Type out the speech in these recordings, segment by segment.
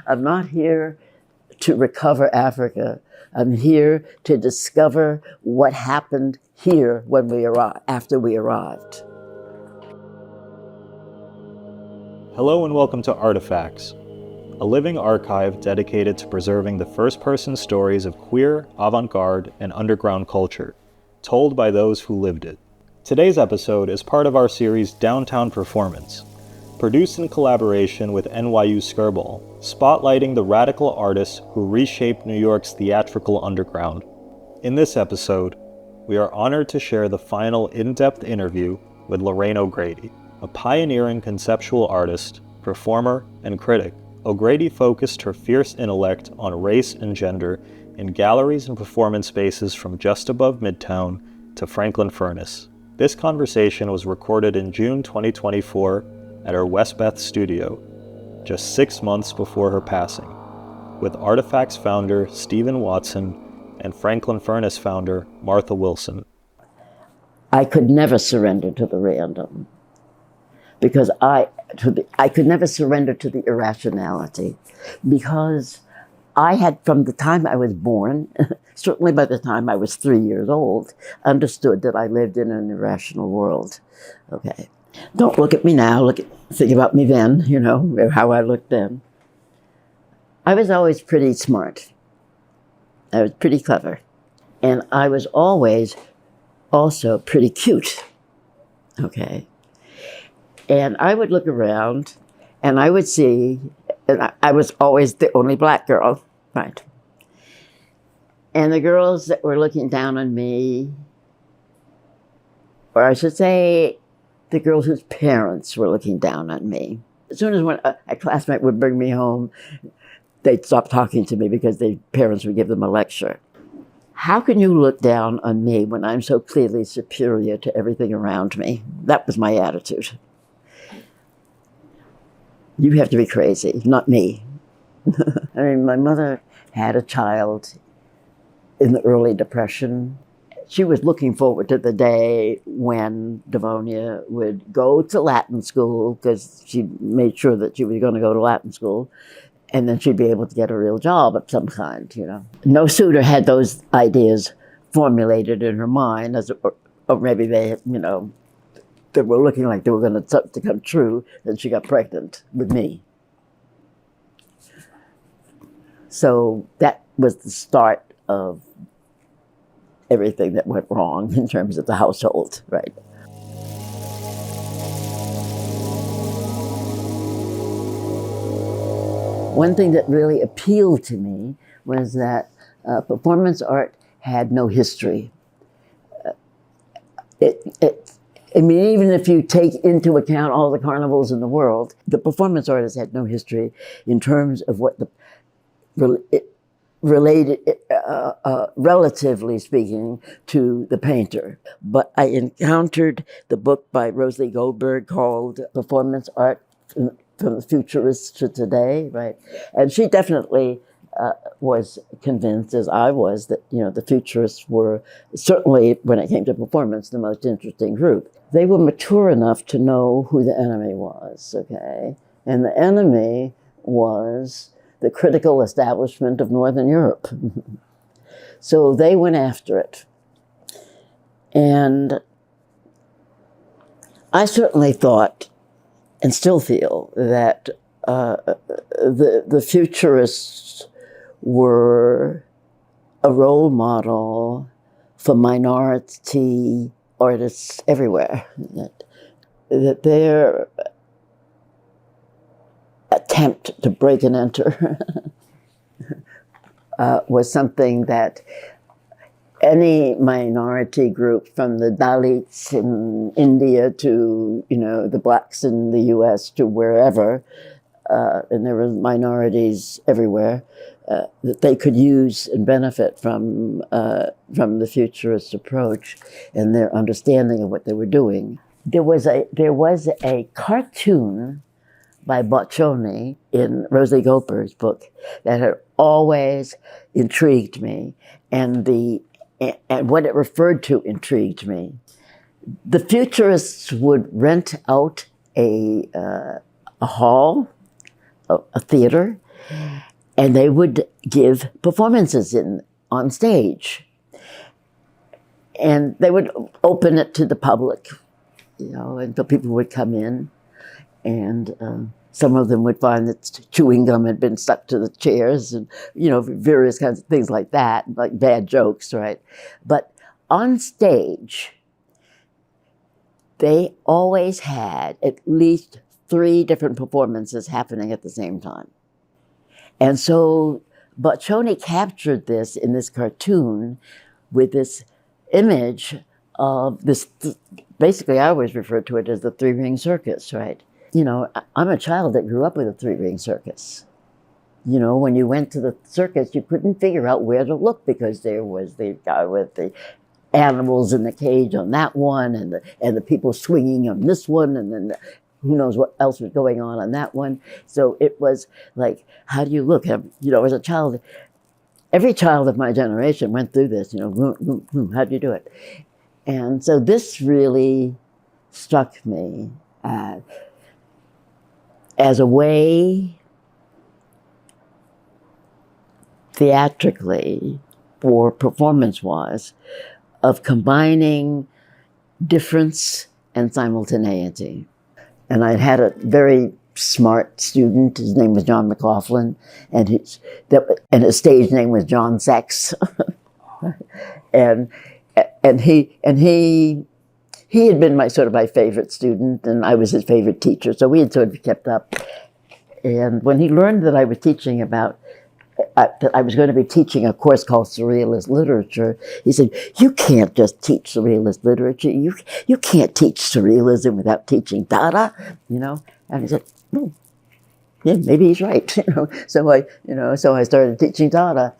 I'm not here to recover Africa. I'm here to discover what happened here when we arrived, after we arrived. Hello and welcome to Artifacts, a living archive dedicated to preserving the first-person stories of queer, avant-garde, and underground culture, told by those who lived it. Today's episode is part of our series Downtown Performance, produced in collaboration with NYU Skirball, spotlighting the radical artists who reshaped New York's theatrical underground. In this episode, we are honored to share the final in-depth interview with Lorraine O'Grady, a pioneering conceptual artist, performer, and critic. O'Grady focused her fierce intellect on race and gender in galleries and performance spaces from Just Above Midtown to Franklin Furnace. This conversation was recorded in June 2024 at her Westbeth studio, just 6 months before her passing, with Artifacts founder Stephen Watson and Franklin Furnace founder Martha Wilson. I could never surrender to the random, because I could never surrender to the irrationality, because I had, from the time I was born, certainly by the time I was 3 years old, understood that I lived in an irrational world. Okay, don't look at me now. Think about me then. You know how I looked then. I was always pretty smart. I was pretty clever, and I was always also pretty cute. Okay. And I would look around and I would see, and I was always the only black girl, right? And the girls that were looking down on me, or I should say, the girls whose parents were looking down on me. As soon as a classmate would bring me home, they'd stop talking to me because their parents would give them a lecture. How can you look down on me when I'm so clearly superior to everything around me? That was my attitude. You have to be crazy, not me. I mean, my mother had a child in the early Depression. She was looking forward to the day when Devonia would go to Latin school, because she made sure that she was going to go to Latin school, and then she'd be able to get a real job of some kind, you know. No sooner had those ideas formulated in her mind, or maybe they, you know, they were looking like they were going to come true, then she got pregnant with me. So that was the start of everything that went wrong in terms of the household, right? One thing that really appealed to me was that performance art had no history. I mean, even if you take into account all the carnivals in the world, the performance artist had no history in terms of what related, relatively speaking, to the painter. But I encountered the book by Rosalie Goldberg called Performance Art from the Futurists to Today, right? And she definitely was convinced, as I was, that, you know, the futurists were certainly, when it came to performance, the most interesting group. They were mature enough to know who the enemy was, okay? And the enemy was the critical establishment of Northern Europe. So they went after it. And I certainly thought, and still feel, that the futurists were a role model for minority artists everywhere. That their attempt to break and enter was something that any minority group, from the Dalits in India to, you know, the blacks in the US to wherever, and there were minorities everywhere, that they could use and benefit from the futurist approach and their understanding of what they were doing. There was a cartoon by Boccioni in Rosalie Goldberg's book that had always intrigued me, and what it referred to intrigued me. The futurists would rent out a hall, a theater, And they would give performances on stage. And they would open it to the public, and so people would come in, and some of them would find that chewing gum had been stuck to the chairs, and various kinds of things like that, like bad jokes, right? But on stage, they always had at least 3 different performances happening at the same time. And so Boccioni captured this in this cartoon with this image of this, basically I always refer to it as the 3-ring circus, right? I'm a child that grew up with a 3-ring circus. When you went to the circus, you couldn't figure out where to look because there was the guy with the animals in the cage on that one, and the people swinging on this one, and then who knows what else was going on that one. So it was like, how do you look? As a child, every child of my generation went through this, how do you do it? And so this really struck me as a way, theatrically or performance-wise, of combining difference and simultaneity. And I had a very smart student. His name was John McLaughlin, and his stage name was John Sex. and he had been my favorite student, and I was his favorite teacher. So we had sort of kept up. And when he learned that I was teaching that I was going to be teaching a course called Surrealist Literature, he said, "You can't just teach Surrealist Literature. You can't teach Surrealism without teaching Dada," And I said, yeah, maybe he's right. So I started teaching Dada.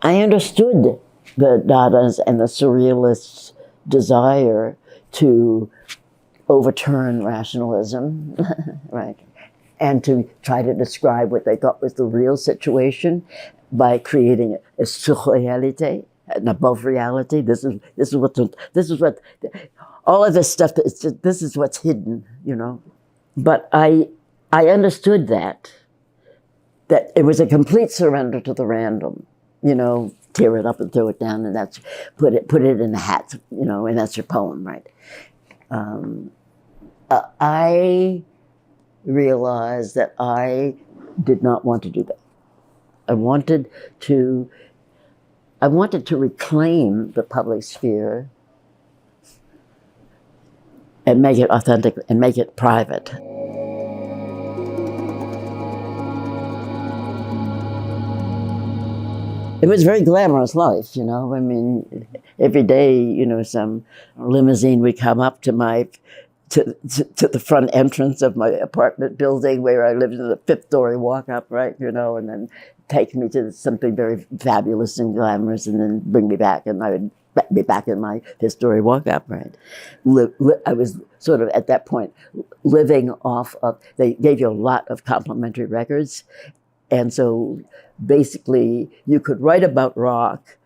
I understood the Dadas and the Surrealists' desire to overturn rationalism, right? And to try to describe what they thought was the real situation by creating a surreality, an above reality. This is what all of this stuff. This is what's hidden, But I understood that it was a complete surrender to the random, tear it up and throw it down, and that's put it in a hat, and that's your poem, right? I realized that I did not want to do that. I wanted to reclaim the public sphere and make it authentic and make it private. It was a very glamorous life, I mean, every day, some limousine would come up to the front entrance of my apartment building where I lived in the 5th story walk up, right, and then take me to something very fabulous and glamorous and then bring me back, and I would be back in my 5th story walk up, right. I was sort of at that point living off of, they gave you a lot of complimentary records, and so basically you could write about rock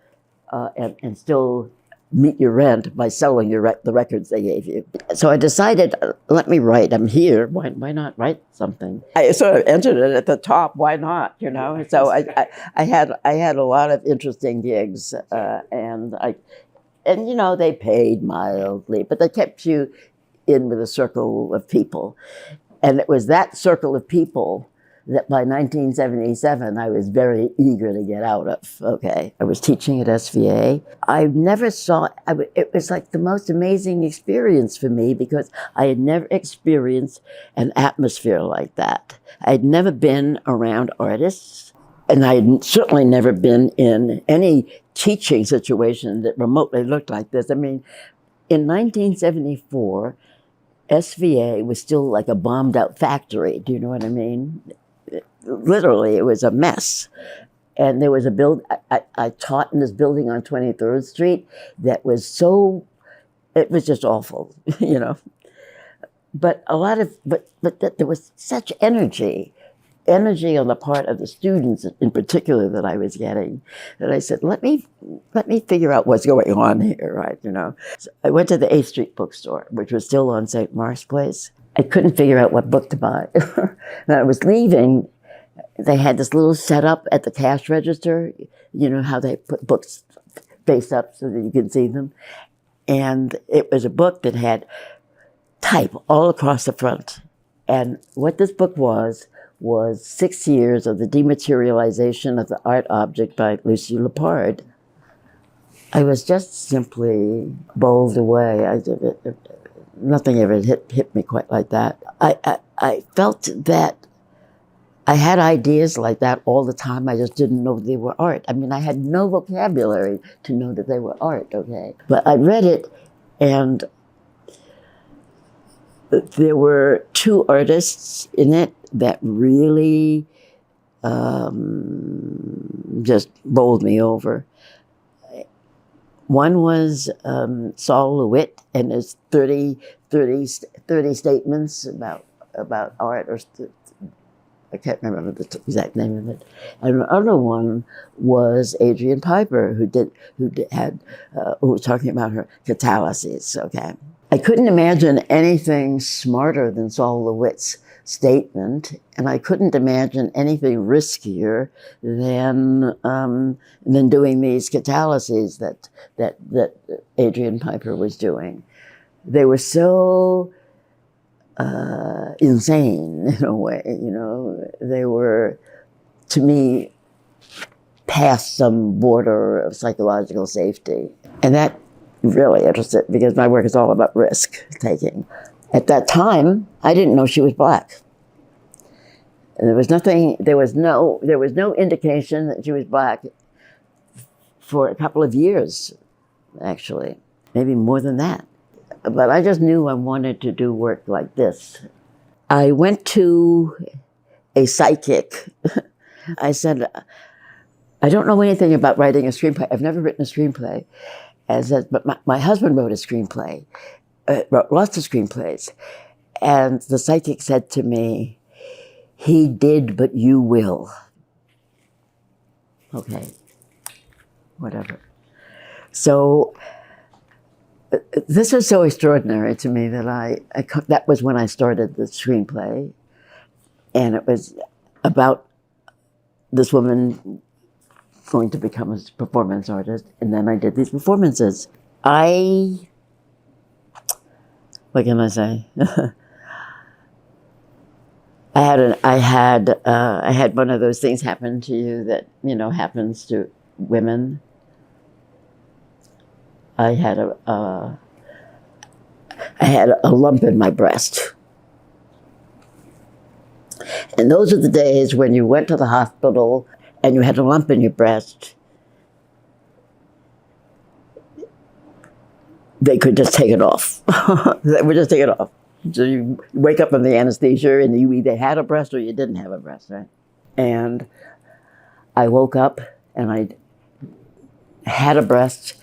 and still meet your rent by selling the records they gave you. So I decided, let me write. I'm here. Why not write something? I sort of entered it at the top. Why not? So I had a lot of interesting gigs, and they paid mildly, but they kept you in with a circle of people, and it was that circle of people that by 1977, I was very eager to get out of, okay? I was teaching at SVA. I never saw, it was like the most amazing experience for me because I had never experienced an atmosphere like that. I had never been around artists, and I had certainly never been in any teaching situation that remotely looked like this. I mean, in 1974, SVA was still like a bombed out factory. Do you know what I mean? Literally, it was a mess. And there was I taught in this building on 23rd Street that was it was just awful, But there was such energy on the part of the students in particular that I was getting, that I said, let me figure out what's going on here, right, So I went to the 8th Street bookstore, which was still on St. Mark's Place. I couldn't figure out what book to buy. And I was leaving, they had this little setup at the cash register. You know how they put books face up so that you can see them? And it was a book that had type all across the front. And what this book was 6 years of the dematerialization of the art object by Lucy Lepard. I was just simply bowled away. Nothing ever hit me quite like that. I felt that I had ideas like that all the time. I just didn't know they were art. I mean, I had no vocabulary to know that they were art, okay? But I read it, and there were two artists in it that really just bowled me over. One was Saul LeWitt and his 30 statements about art, or I can't remember the exact name of it. And the other one was Adrian Piper, who was talking about her catalyses. Okay, I couldn't imagine anything smarter than Saul LeWitt's statement, and I couldn't imagine anything riskier than doing these catalyses that Adrian Piper was doing. They were so insane in a way, you know. They were, to me, past some border of psychological safety. And that really interested, because my work is all about risk taking. At that time, I didn't know she was Black. And there was no indication that she was Black for a couple of years, actually, maybe more than that. But I just knew I wanted to do work like this. I went to a psychic. I said, I don't know anything about writing a screenplay. I've never written a screenplay. But my husband wrote a screenplay, wrote lots of screenplays. And the psychic said to me, he did, but you will. Okay, whatever. So this was so extraordinary to me that that was when I started the screenplay. And it was about this woman going to become a performance artist. And then I did these performances. What can I say? I had one of those things happen to you that, you know, happens to women. I had a lump in my breast. And those are the days when you went to the hospital and you had a lump in your breast. They could just take it off. They would just take it off. So you wake up from the anesthesia and you either had a breast or you didn't have a breast, right? And I woke up and I had a breast,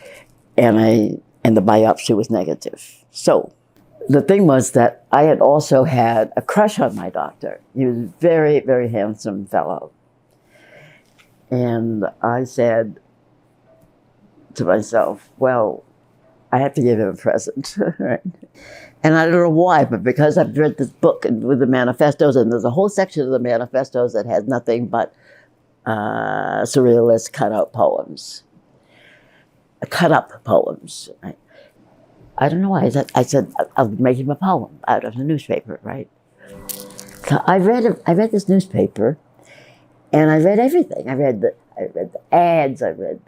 and the biopsy was negative. So the thing was that I had also had a crush on my doctor. He was a very, very handsome fellow. And I said to myself, well, I have to give him a present, right? And I don't know why, but because I've read this book with the manifestos, and there's a whole section of the manifestos that has nothing but surrealist cut-out poems. Cut-up poems, right? I don't know why. I said I'll make him a poem out of the newspaper, right? So I read this newspaper, and I read everything. I read the ads. I read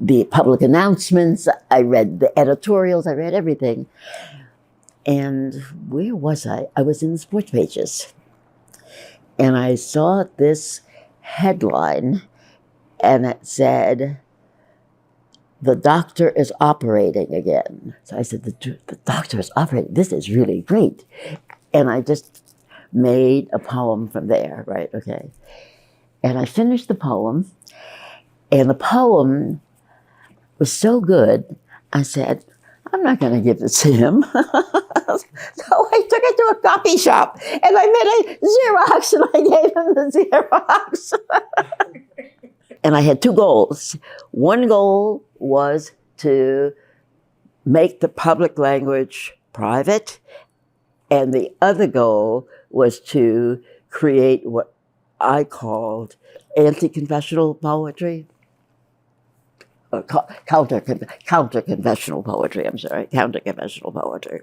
the public announcements. I read the editorials. I read everything. And where was I? I was in the sports pages, and I saw this headline. And it said, the doctor is operating again. So I said, the doctor is operating. This is really great. And I just made a poem from there, right? Okay. And I finished the poem. And the poem was so good, I said, I'm not going to give this to him. So I took it to a coffee shop. And I made a Xerox, and I gave him the Xerox. And I had two goals. One goal was to make the public language private, and the other goal was to create what I called anti-confessional poetry, or counter-confessional poetry, counter-confessional poetry.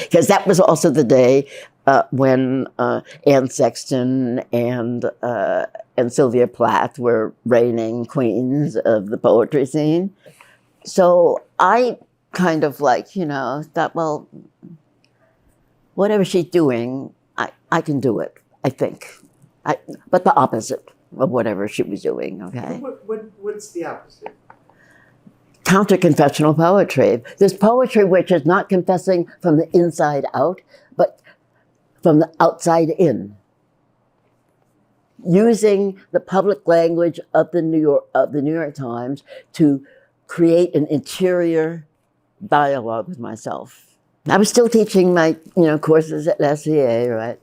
Because that was also the day when Anne Sexton and Sylvia Plath were reigning queens of the poetry scene. So I kind of thought, well, whatever she's doing, I can do it, I think. But the opposite of whatever she was doing, okay? What's the opposite? Counter-confessional poetry. This poetry which is not confessing from the inside out, but from the outside in. Using the public language of the New York Times to create an interior dialogue with myself. I was still teaching my courses at SVA, right?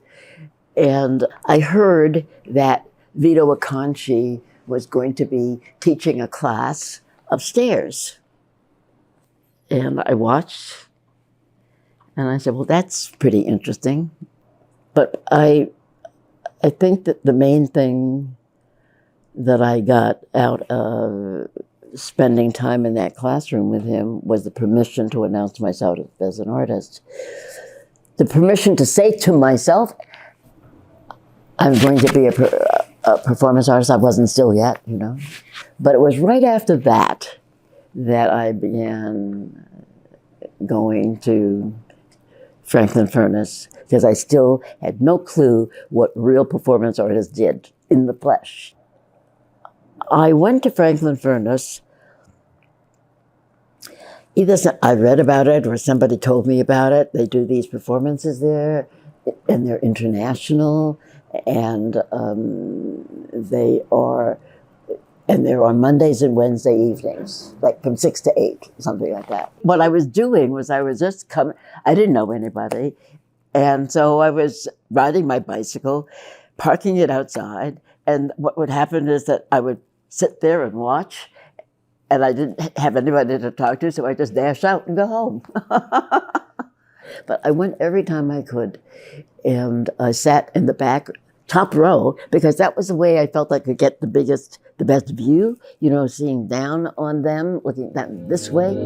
And I heard that Vito Acconci was going to be teaching a class upstairs. And I watched, and I said, well, that's pretty interesting. But I think that the main thing that I got out of spending time in that classroom with him was the permission to announce myself as an artist. The permission to say to myself, I'm going to be a performance artist. I wasn't still yet, But it was right after that I began going to Franklin Furnace, because I still had no clue what real performance artists did in the flesh. I went to Franklin Furnace. Either I read about it or somebody told me about it. They do these performances there, and they're international, and they're on Mondays and Wednesday evenings, like from 6 to 8, something like that. What I was doing was I was just coming, I didn't know anybody. And so I was riding my bicycle, parking it outside. And what would happen is that I would sit there and watch, and I didn't have anybody to talk to, so I just dash out and go home. But I went every time I could. And I sat in the back, top row, because that was the way I felt I could get the best view, seeing down on them, looking down this way.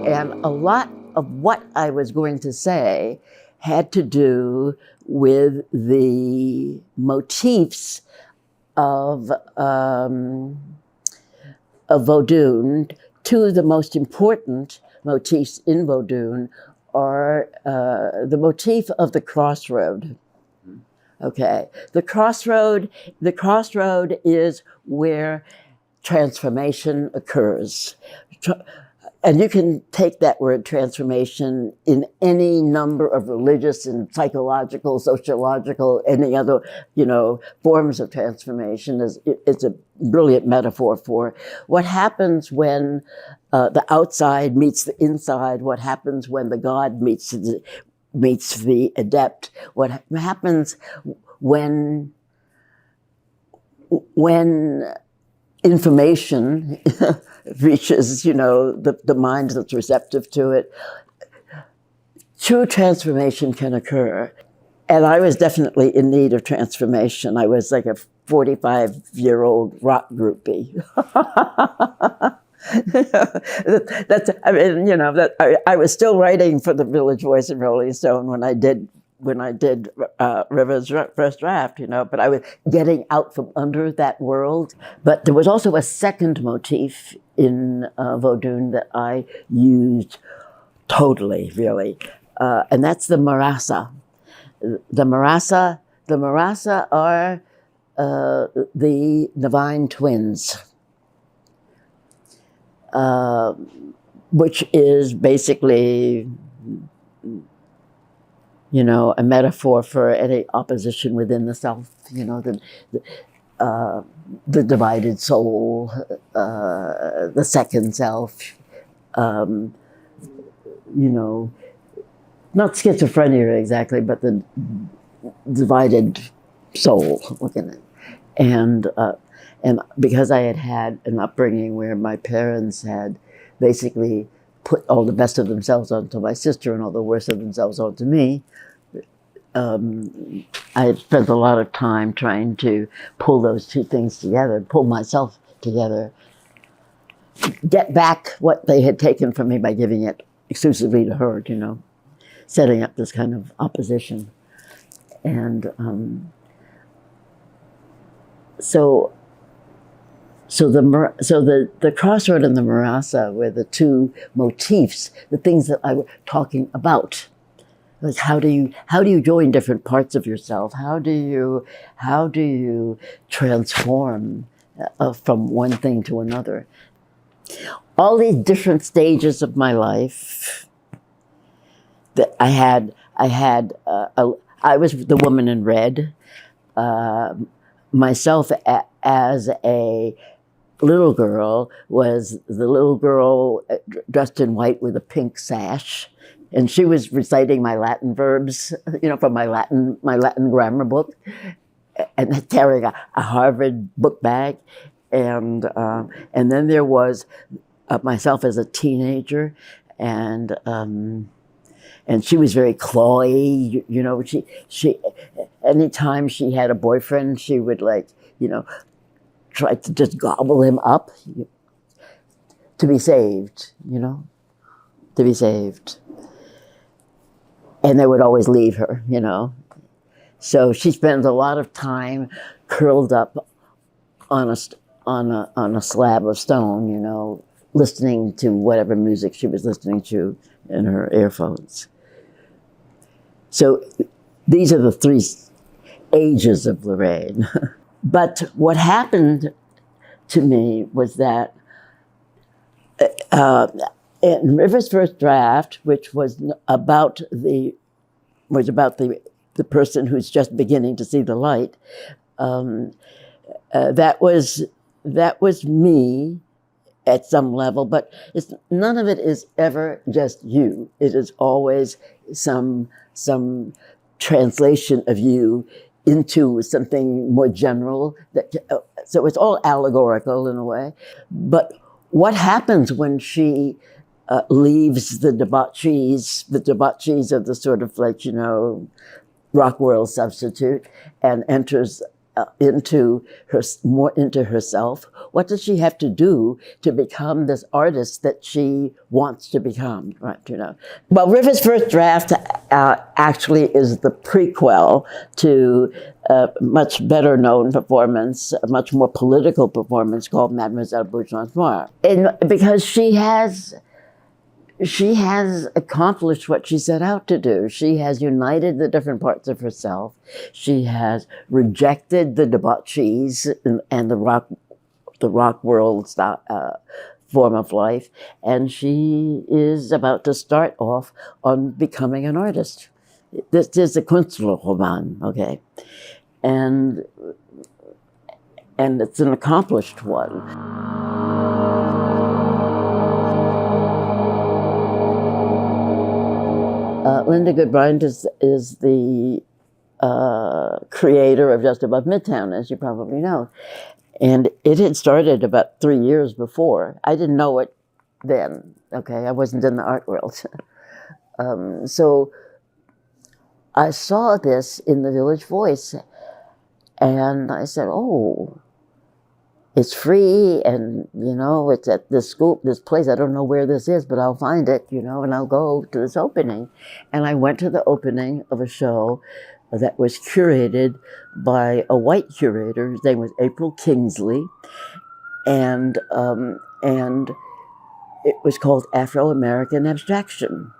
And a lot of what I was going to say had to do with the motifs of Vaudoun. Two of the most important motifs in Vaudoun are the motif of the crossroad. Okay, the crossroad is where transformation occurs. And you can take that word transformation in any number of religious and psychological, sociological, any other, forms of transformation. It's a brilliant metaphor for what happens when the outside meets the inside, what happens when the god meets the adept, what happens when information reaches, the mind that's receptive to it. True transformation can occur. And I was definitely in need of transformation. I was like a 45-year-old rock groupie. I was still writing for the Village Voice and Rolling Stone when I did River's first draft, but I was getting out from under that world. But there was also a second motif in Vaudoun that I used totally, really, and that's the marasa. The marasa are the divine twins, which is basically, a metaphor for any opposition within the self, the divided soul, the second self, not schizophrenia exactly, but the divided soul, looking at. And because I had an upbringing where my parents had basically put all the best of themselves onto my sister and all the worst of themselves onto me. I had spent a lot of time trying to pull those two things together, pull myself together, get back what they had taken from me by giving it exclusively to her, you know, setting up this kind of opposition. And so the crossroad and the marasa were the two motifs, the things that I was talking about. Like how do you join different parts of yourself? How do you transform from one thing to another? All these different stages of my life that I was the woman in red. Myself as a little girl was the little girl dressed in white with a pink sash. And she was reciting my Latin verbs, you know, from my Latin grammar book, and carrying a Harvard book bag. And then there was myself as a teenager, and she was very clawy, you know. She anytime she had a boyfriend, she would, like, you know, try to just gobble him up to be saved, you know, to be saved. And they would always leave her, you know. So she spends a lot of time curled up on a slab of stone, you know, listening to whatever music she was listening to in her earphones. So these are the three ages of Lorraine. But what happened to me was that in River's first draft, which was about the person who's just beginning to see the light, that was me at some level, but none of it is ever just you. It is always some translation of you into something more general. So it's all allegorical in a way. But what happens when she leaves the debauchees of the sort of, like, you know, rock world substitute, and enters more into herself? What does she have to do to become this artist that she wants to become, right, you know? Well, River's first draft actually is the prequel to a much better known performance, a much more political performance called Mlle Bourgeoise Noire. And because she has accomplished what she set out to do. She has united the different parts of herself. She has rejected the debauchees and the rock world form of life, and she is about to start off on becoming an artist. This is a Künstlerroman, okay, and it's an accomplished one. Linda Goodbryant is the creator of Just Above Midtown, as you probably know. And it had started about 3 years before. I didn't know it then, okay? I wasn't in the art world. So I saw this in the Village Voice, and I said, oh, it's free, and, you know, it's at this place. I don't know where this is, but I'll find it, you know, and I'll go to this opening. And I went to the opening of a show that was curated by a white curator. His name was April Kingsley, and it was called Afro-American Abstraction.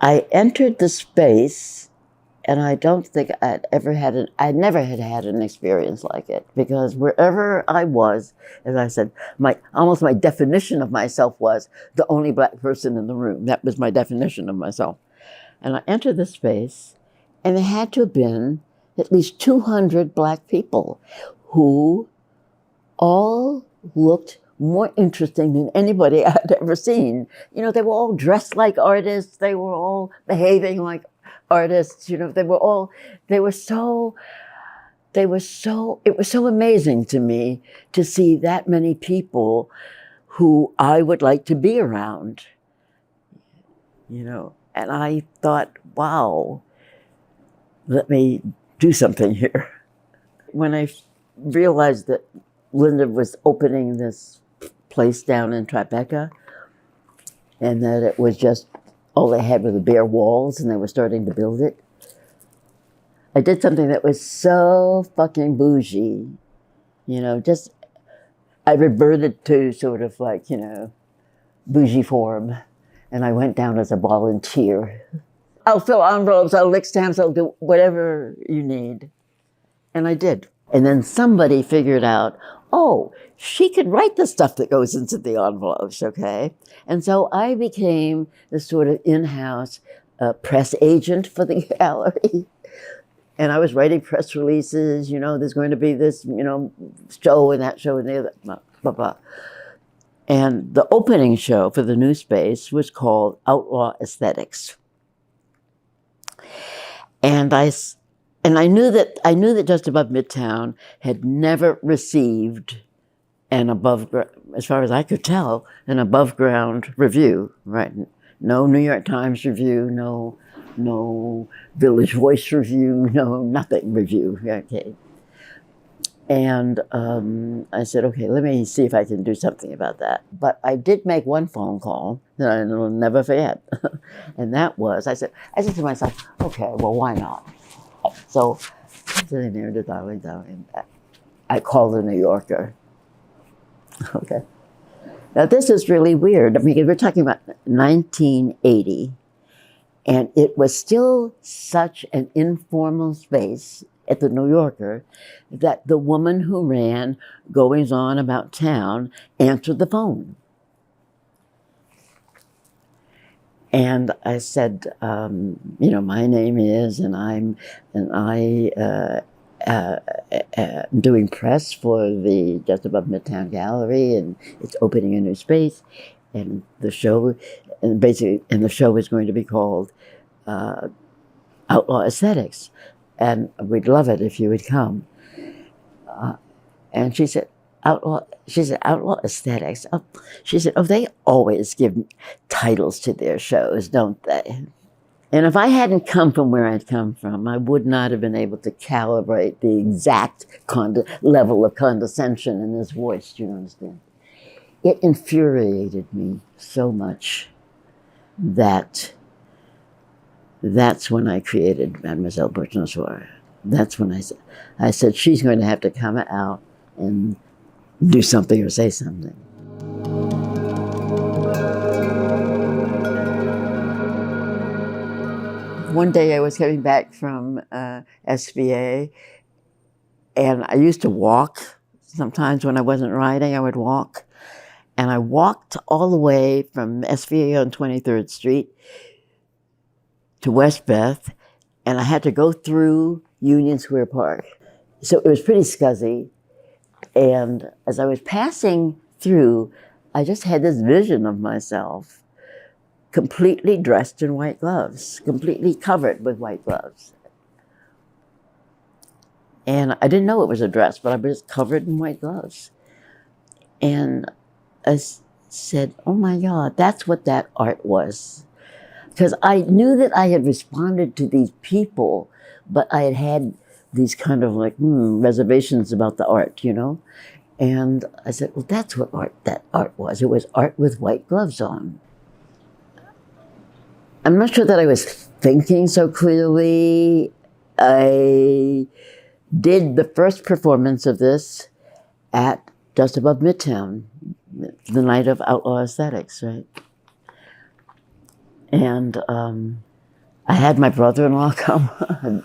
I entered the space, and I don't think I never had an experience like it, because wherever I was, as I said, almost my definition of myself was the only Black person in the room. That was my definition of myself. And I entered the space, and there had to have been at least 200 Black people who all looked more interesting than anybody I'd ever seen. You know, they were all dressed like artists. They were all behaving like artists. You know, it was so amazing to me to see that many people who I would like to be around, you know. And I thought, wow, let me do something here. When I realized that Linda was opening this place down in Tribeca, and that it was just all they had were the bare walls and they were starting to build it, I did something that was so fucking bougie, you know, just, I reverted to sort of like, you know, bougie form, and I went down as a volunteer. I'll fill envelopes, I'll lick stamps, I'll do whatever you need. And I did. And then somebody figured out, oh, she could write the stuff that goes into the envelopes, okay? And so I became the sort of in-house press agent for the gallery. And I was writing press releases, you know, there's going to be this, you know, show and that show and the other, blah, blah, blah. And the opening show for the new space was called Outlaw Aesthetics. And I knew that Just Above Midtown had never received an as far as I could tell, an above ground review, right? No New York Times review, no Village Voice review, no nothing review, okay. And I said, okay, let me see if I can do something about that. But I did make one phone call that I will never forget. And that was, I said to myself, okay, well, why not? So I'm sitting there, darling. I called the New Yorker. Okay. Now this is really weird. I mean, we're talking about 1980, and it was still such an informal space at the New Yorker that the woman who ran Goings On About Town answered the phone. And I said, you know, my name is, and I am doing press for the Just Above Midtown Gallery, and it's opening a new space, and the show is going to be called Outlaw Aesthetics, and we'd love it if you would come. And she said, Outlaw Aesthetics. Oh, she said, oh, they always give titles to their shows, don't they? And if I hadn't come from where I'd come from, I would not have been able to calibrate the exact level of condescension in his voice, do you understand? It infuriated me so much that that's when I created Mlle Bourgeoise Noire. That's when I said, she's going to have to come out and do something or say something. One day I was coming back from SVA, and I used to walk. Sometimes when I wasn't writing, I would walk. And I walked all the way from SVA on 23rd Street to West Beth, and I had to go through Union Square Park. So it was pretty scuzzy. And as I was passing through, I just had this vision of myself completely dressed in white gloves, completely covered with white gloves. And I didn't know it was a dress, but I was covered in white gloves. And I said, oh my God, that's what that art was. Because I knew that I had responded to these people, but I had had these kind of like reservations about the art, you know? And I said, well, that's what that art was. It was art with white gloves on. I'm not sure that I was thinking so clearly. I did the first performance of this at Just Above Midtown, the night of Outlaw Aesthetics, right? And I had my brother-in-law come.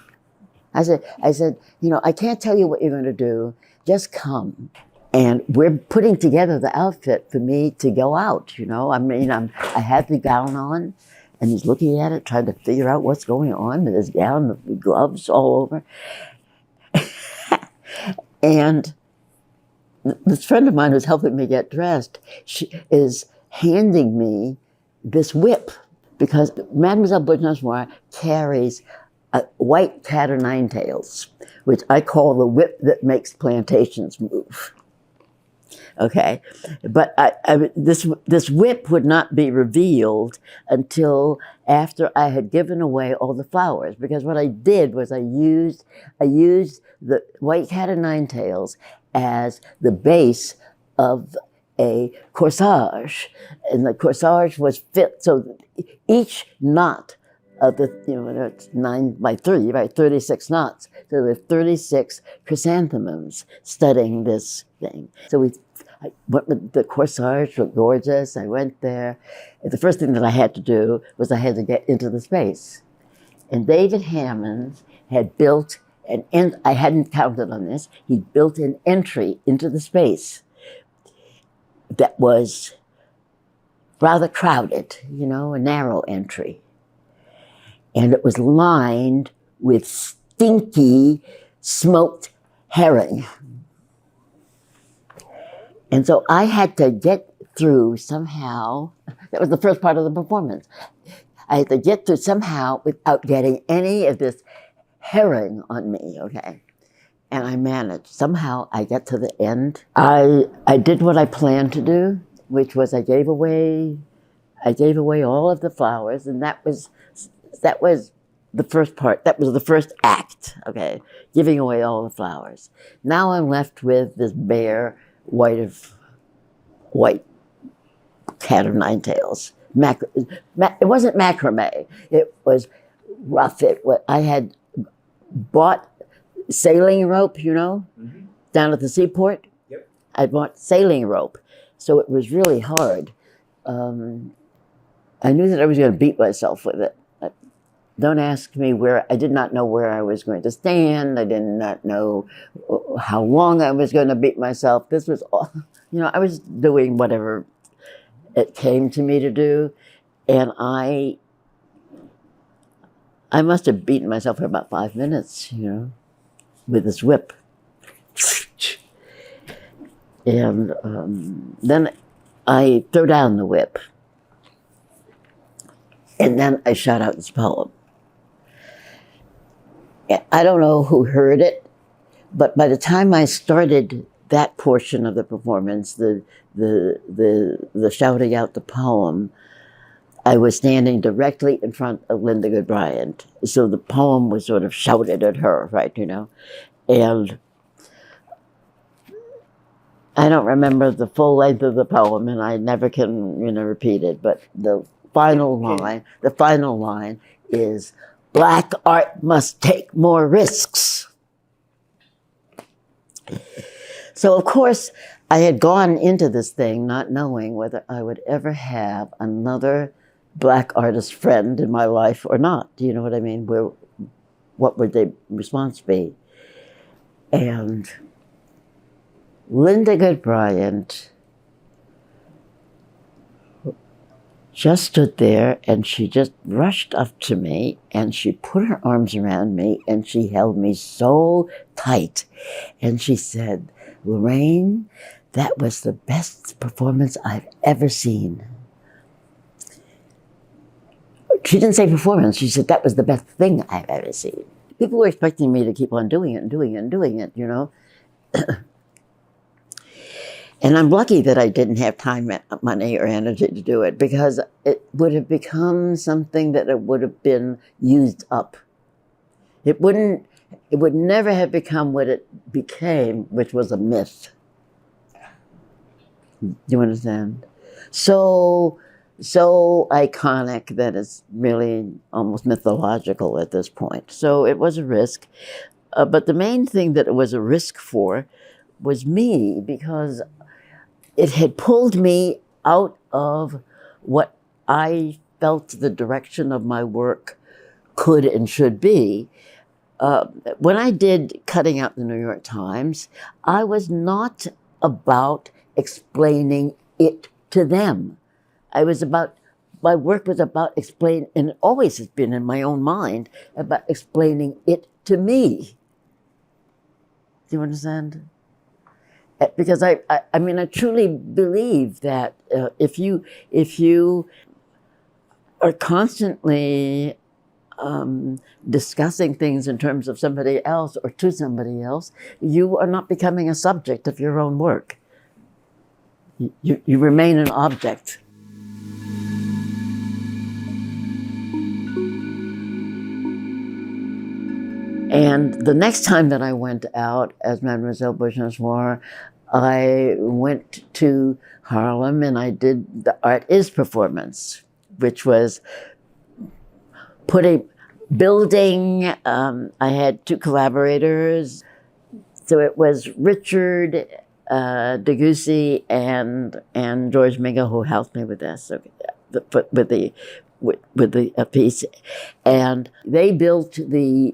I said, you know, I can't tell you what you're going to do, just come. And we're putting together the outfit for me to go out, you know? I mean, I had the gown on, and he's looking at it, trying to figure out what's going on with his gown, with gloves all over. And this friend of mine who's helping me get dressed, she is handing me this whip, because Mlle Bourgeoise Noire carries a white cat o' nine tails, which I call the whip that makes plantations move. Okay, but this whip would not be revealed until after I had given away all the flowers. Because what I did was I used the white cat o' nine tails as the base of a corsage, and the corsage was fit so each knot of the, it's 9 by 3, right? 36 knots. So there were 36 chrysanthemums studding this thing. So I went with the corsage, looked gorgeous. I went there. And the first thing that I had to do was I had to get into the space. And David Hammond had built I hadn't counted on this, he built an entry into the space that was rather crowded, a narrow entry. And it was lined with stinky smoked herring. And so I had to get through somehow. That was the first part of the performance. I had to get through somehow without getting any of this herring on me, okay? And I managed. Somehow I get to the end. I did what I planned to do, which was I gave away all of the flowers, and that was the first part. That was the first act, okay? Giving away all the flowers. Now I'm left with this bare white cat of nine tails. It wasn't macrame. It was rough. I had bought sailing rope, down at the seaport. Yep. I bought sailing rope. So it was really hard. I knew that I was going to beat myself with it. Don't ask me where. I did not know where I was going to stand. I did not know how long I was going to beat myself. This was all, I was doing whatever it came to me to do. And I must have beaten myself for about 5 minutes, with this whip. And then I threw down the whip. And then I shot out this poem. I don't know who heard it, but by the time I started that portion of the performance, the shouting out the poem, I was standing directly in front of Linda Good Bryant. So the poem was sort of shouted at her, right, And I don't remember the full length of the poem, and I never can, repeat it, but the final line is, "Black art must take more risks." So, of course, I had gone into this thing not knowing whether I would ever have another Black artist friend in my life or not. Do you know what I mean? What would their response be? And Linda Good Bryant just stood there, and she just rushed up to me, and she put her arms around me, and she held me so tight. And she said, "Lorraine, that was the best performance I've ever seen." She didn't say performance, she said that was the best thing I've ever seen. People were expecting me to keep on doing it and doing it and doing it, And I'm lucky that I didn't have time, money, or energy to do it, because it would have become something that it would have been used up. It would never have become what it became, which was a myth. Do you understand? So iconic that it's really almost mythological at this point. So it was a risk. But the main thing that it was a risk for was me, because it had pulled me out of what I felt the direction of my work could and should be. When I did Cutting Out the New York Times, I was not about explaining it to them. My work was about explaining, and it always has been in my own mind, about explaining it to me. Do you understand? Because I truly believe that if you are constantly discussing things in terms of somebody else or to somebody else, you are not becoming a subject of your own work. you remain an object. And the next time that I went out as Mlle Bourgeoise Noire, I went to Harlem and I did the Art Is performance, which was building. I had two collaborators. So it was Richard Degussy and George Mingo who helped me with this, with the piece, and they built a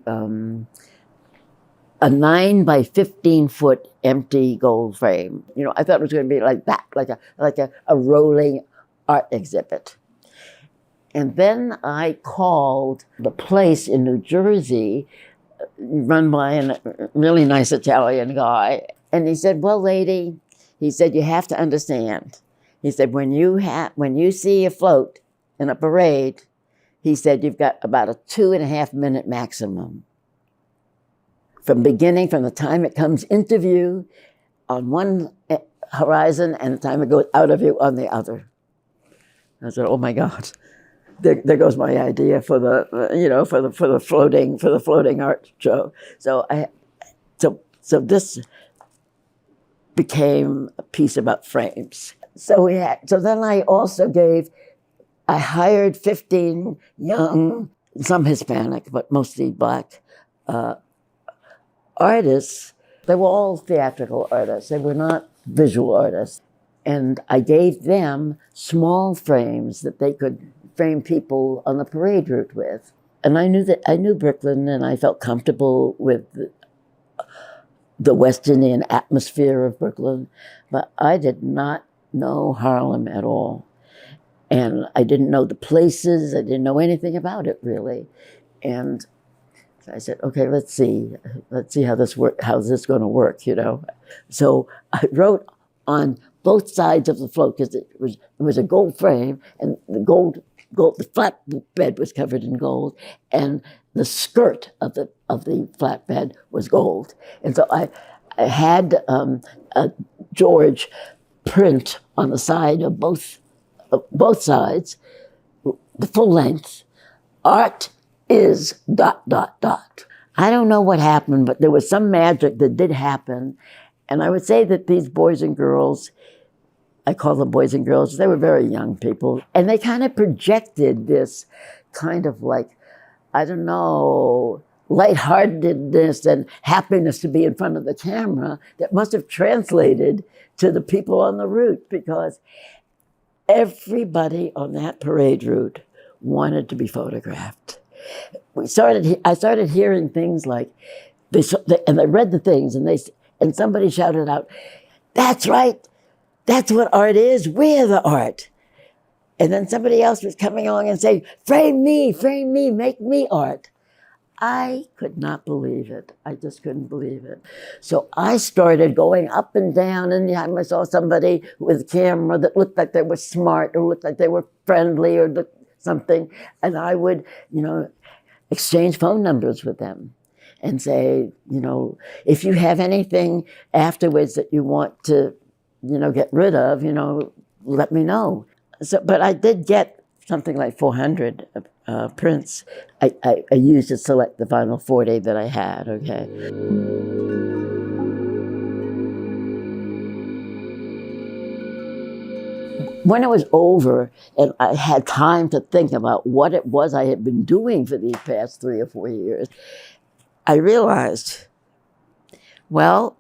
9 by 15 foot empty gold frame. You know, I thought it was going to be like that, like a rolling art exhibit. And then I called the place in New Jersey, run by a really nice Italian guy. And he said, well, lady, he said, you have to understand. He said, when you see a float in a parade, he said, you've got about a 2.5 minute maximum. From the time it comes into view on one horizon and the time it goes out of view on the other. I said, oh my God. There goes my idea for the floating art show. So this became a piece about frames. So then I hired 15 young, some Hispanic, but mostly Black artists. They were all theatrical artists. They were not visual artists. And I gave them small frames that they could frame people on the parade route with. And I knew Brooklyn, and I felt comfortable with the West Indian atmosphere of Brooklyn, but I did not know Harlem at all. And I didn't know the places, I didn't know anything about it really. And so I said, okay, let's see how this is going to work, you know. So I wrote on both sides of the float, because it was a gold frame, and the flatbed was covered in gold, and the skirt of the flatbed was gold. And so I had George print on the side of both sides, the full length, art is ... I don't know what happened, but there was some magic that did happen. And I would say that these boys and girls, I call them boys and girls, they were very young people, and they kind of projected this kind of like, I don't know, lightheartedness and happiness to be in front of the camera that must have translated to the people on the route, because everybody on that parade route wanted to be photographed. I started hearing things like, and I read the things, and somebody shouted out, "That's right, that's what art is, we're the art." And then somebody else was coming along and saying, frame me, make me art. I could not believe it. I just couldn't believe it. So I started going up and down, and I saw somebody with a camera that looked like they were smart or looked like they were friendly or something, and I would, exchange phone numbers with them and say, if you have anything afterwards that you want to, get rid of, let me know. So, but I did get something like 400 prints. I used to select the final 40 that I had, okay. When it was over and I had time to think about what it was I had been doing for these past 3 or 4 years, I realized, well,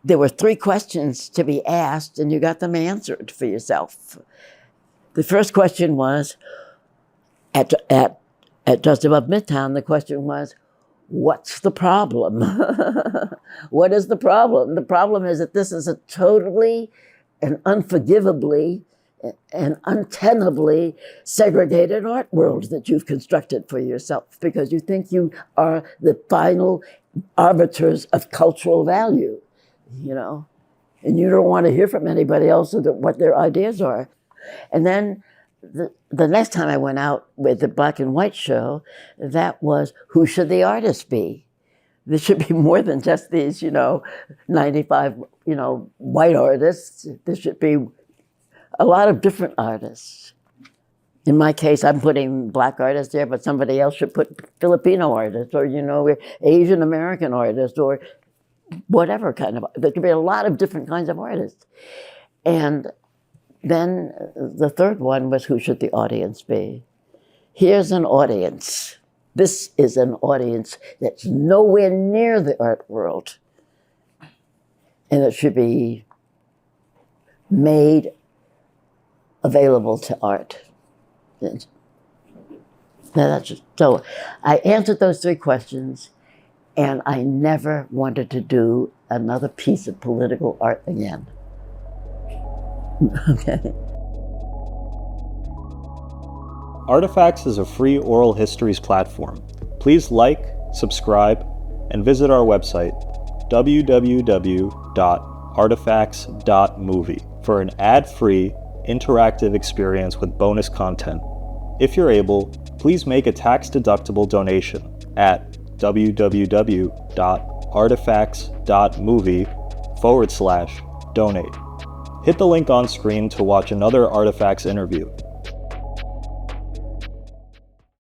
there were 3 questions to be asked, and you got them answered for yourself. The first question was, at Just Above Midtown, the question was, what's the problem? What is the problem? The problem is that this is a totally and unforgivably and untenably segregated art world that you've constructed for yourself, because you think you are the final arbiters of cultural value, and you don't want to hear from anybody else what their ideas are. And then the next time I went out with the black and white show, that was, who should the artist be? There should be more than just these, 95, white artists. There should be a lot of different artists. In my case, I'm putting Black artists there, but somebody else should put Filipino artists or, Asian American artists or whatever kind of, there could be a lot of different kinds of artists. And then the third one was, who should the audience be? Here's an audience. This is an audience that's nowhere near the art world. And it should be made available to art. So I answered those three questions, and I never wanted to do another piece of political art again. Okay. Artifacts is a free oral histories platform. Please like, subscribe, and visit our website, www.artifacts.movie, for an ad-free, interactive experience with bonus content. If you're able, please make a tax-deductible donation at www.artifacts.movie/donate. Hit the link on screen to watch another Artifacts interview.